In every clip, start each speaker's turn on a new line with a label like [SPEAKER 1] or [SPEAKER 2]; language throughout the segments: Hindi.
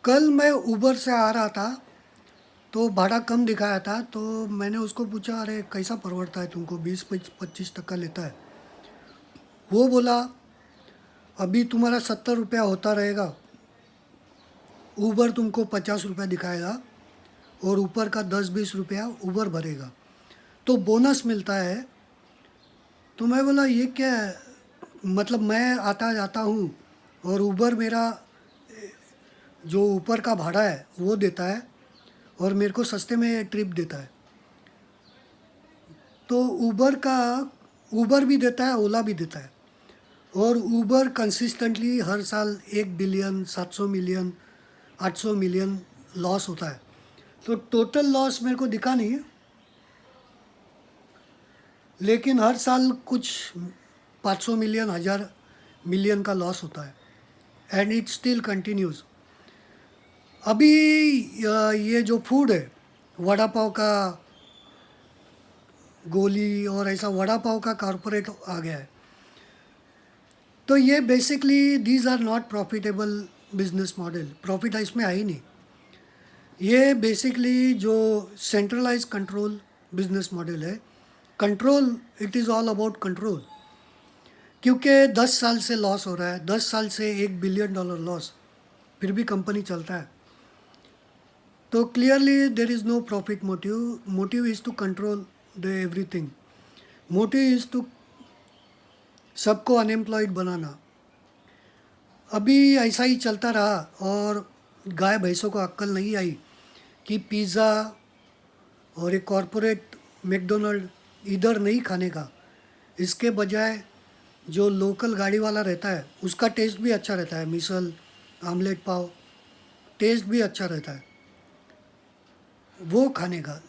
[SPEAKER 1] कल मैं उबर से आ रहा था तो भाड़ा कम दिखाया था, तो मैंने उसको पूछा, अरे कैसा पड़ता है तुमको, 20-25 टका लेता है। वो बोला अभी तुम्हारा 70 रुपया होता रहेगा, उबर तुमको 50 रुपया दिखाएगा और ऊपर का 10-20 रुपया उबर भरेगा, तो बोनस मिलता है। तो मैं बोला ये क्या है, मतलब मैं आता जाता हूँ और उबर मेरा जो ऊपर का भाड़ा है वो देता है और मेरे को सस्ते में ट्रिप देता है। तो उबर भी देता है, ओला भी देता है। और उबर कंसिस्टेंटली हर साल 1 बिलियन 700 मिलियन 800 मिलियन लॉस होता है। तो टोटल लॉस मेरे को दिखा नहीं, लेकिन हर साल कुछ 500 मिलियन 1000 मिलियन का लॉस होता है एंड इट स्टिल कंटिन्यूज। अभी ये जो फूड है, वड़ा पाव का गोली और ऐसा वड़ा पाव का कॉरपोरेट आ गया है। तो ये basically these are not profitable business model, profit इसमें है ही नहीं। ये बेसिकली जो सेंट्रलाइज कंट्रोल बिजनेस मॉडल है, control, it is all about control. क्योंकि 10 साल से लॉस हो रहा है, 10 साल से $1 बिलियन लॉस, फिर भी कंपनी चलता है। तो clearly there is no profit motive, motive is to control the everything, motive is to सबको अनएम्प्लॉयड बनाना। अभी ऐसा ही चलता रहा और गाय भैंसों को अक्ल नहीं आई कि पिज़्ज़ा और एक कॉरपोरेट मैकडोनल्ड इधर नहीं खाने का। इसके बजाय जो लोकल गाड़ी वाला रहता है उसका टेस्ट भी अच्छा रहता है, मिसल आमलेट पाव टेस्ट भी अच्छा रहता है, वो खाने का।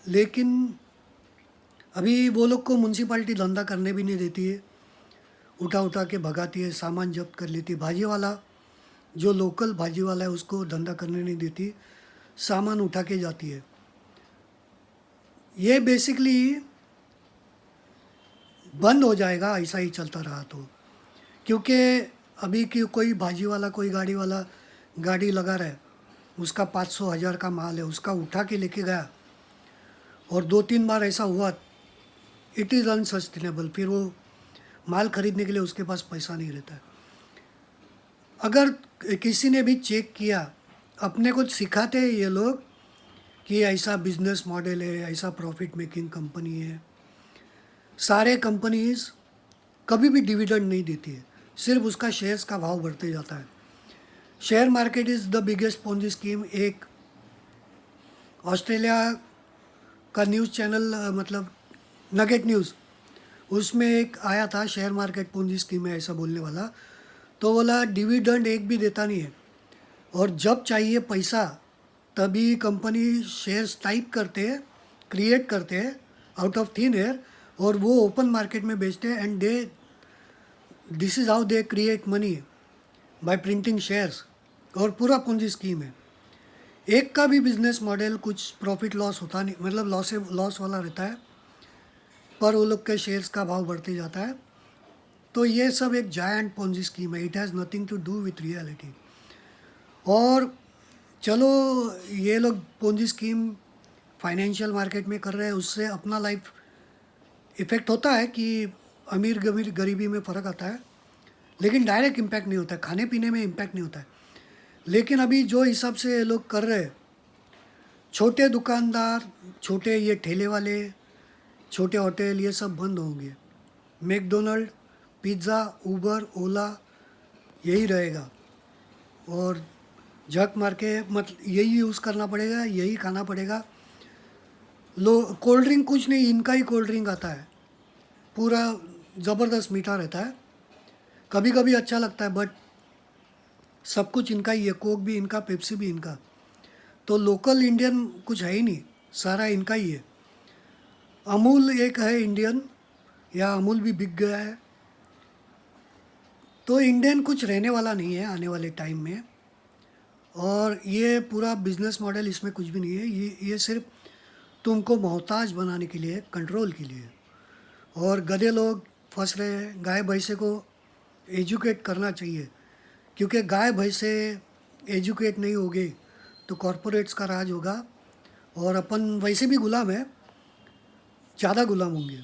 [SPEAKER 1] लेकिन अभी वो लोग को म्यूनसिपाल्टी धंधा करने भी नहीं देती है, उठा उठा के भगाती है, सामान जब्त कर लेती है। भाजी वाला, जो लोकल भाजी वाला है उसको धंधा करने नहीं देती, सामान उठा के जाती है। ये बेसिकली बंद हो जाएगा ऐसा ही चलता रहा तो। क्योंकि अभी की कोई भाजी वाला, कोई गाड़ी वाला गाड़ी लगा रहा है, उसका 500 1000 का माल है, उसका उठा के लेके गया और 2-3 बार ऐसा हुआ, इट इज़ अनसस्टेनेबल। फिर वो माल खरीदने के लिए उसके पास पैसा नहीं रहता है। अगर किसी ने भी चेक किया, अपने को सिखाते हैं ये लोग कि ऐसा बिजनेस मॉडल है, ऐसा प्रॉफिट मेकिंग कंपनी है। सारे कंपनीज कभी भी डिविडेंड नहीं देती है, सिर्फ उसका शेयर्स का भाव बढ़ते जाता है। Share market is the biggest Ponzi scheme. एक ऑस्ट्रेलिया का न्यूज़ चैनल, मतलब नगेट न्यूज़, उसमें एक आया था शेयर मार्केट पोंजी स्कीम है ऐसा बोलने वाला। तो बोला डिविडेंड एक भी देता नहीं है और जब चाहिए पैसा तभी कंपनी शेयर्स टाइप करते हैं, क्रिएट करते हैं आउट ऑफ थिन एयर और वो ओपन मार्केट में बेचते हैं। And this is how they create money, bye printing shares. और पूरा पूंजी स्कीम है। एक का भी बिजनेस मॉडल कुछ प्रॉफिट लॉस होता नहीं, मतलब लॉस वाला रहता है, पर वो लोग के शेयर्स का भाव बढ़ते जाता है। तो ये सब एक जायंट पोंजी स्कीम है, it has nothing to do with reality. और चलो, ये लोग पोंजी स्कीम फाइनेंशियल मार्केट में कर रहे हैं, उससे अपना लाइफ इफ़ेक्ट होता है कि अमीर गमीर गरीबी में फ़र्क आता है, लेकिन डायरेक्ट इम्पैक्ट नहीं होता है, खाने पीने में इम्पैक्ट नहीं होता है। लेकिन अभी जो हिसाब से ये लोग कर रहे हैं, छोटे दुकानदार, छोटे ये ठेले वाले, छोटे होटल, ये सब बंद होंगे। मैकडोनल्ड, पिज़्ज़ा, उबर, ओला यही रहेगा और झक मार के मतलब यही यूज़ करना पड़ेगा, यही खाना पड़ेगा। कोल्ड ड्रिंक कुछ नहीं, इनका ही कोल्ड ड्रिंक आता है, पूरा ज़बरदस्त मीठा रहता है, कभी कभी अच्छा लगता है, बट सब कुछ इनका ही है। कोक भी इनका, पेप्सी भी इनका। तो लोकल इंडियन कुछ है ही नहीं, सारा इनका ही है। अमूल एक है इंडियन, या अमूल भी बिक गया है। तो इंडियन कुछ रहने वाला नहीं है आने वाले टाइम में। और ये पूरा बिजनेस मॉडल, इसमें कुछ भी नहीं है। ये सिर्फ तुमको मोहताज बनाने के लिए, कंट्रोल के लिए। और गधे लोग फंस रहे हैं। गाय भैंसे को एजुकेट करना चाहिए, क्योंकि गाय भैंसे एजुकेट नहीं होगे तो कॉरपोरेट्स का राज होगा और अपन वैसे भी गुलाम है, ज़्यादा गुलाम होंगे।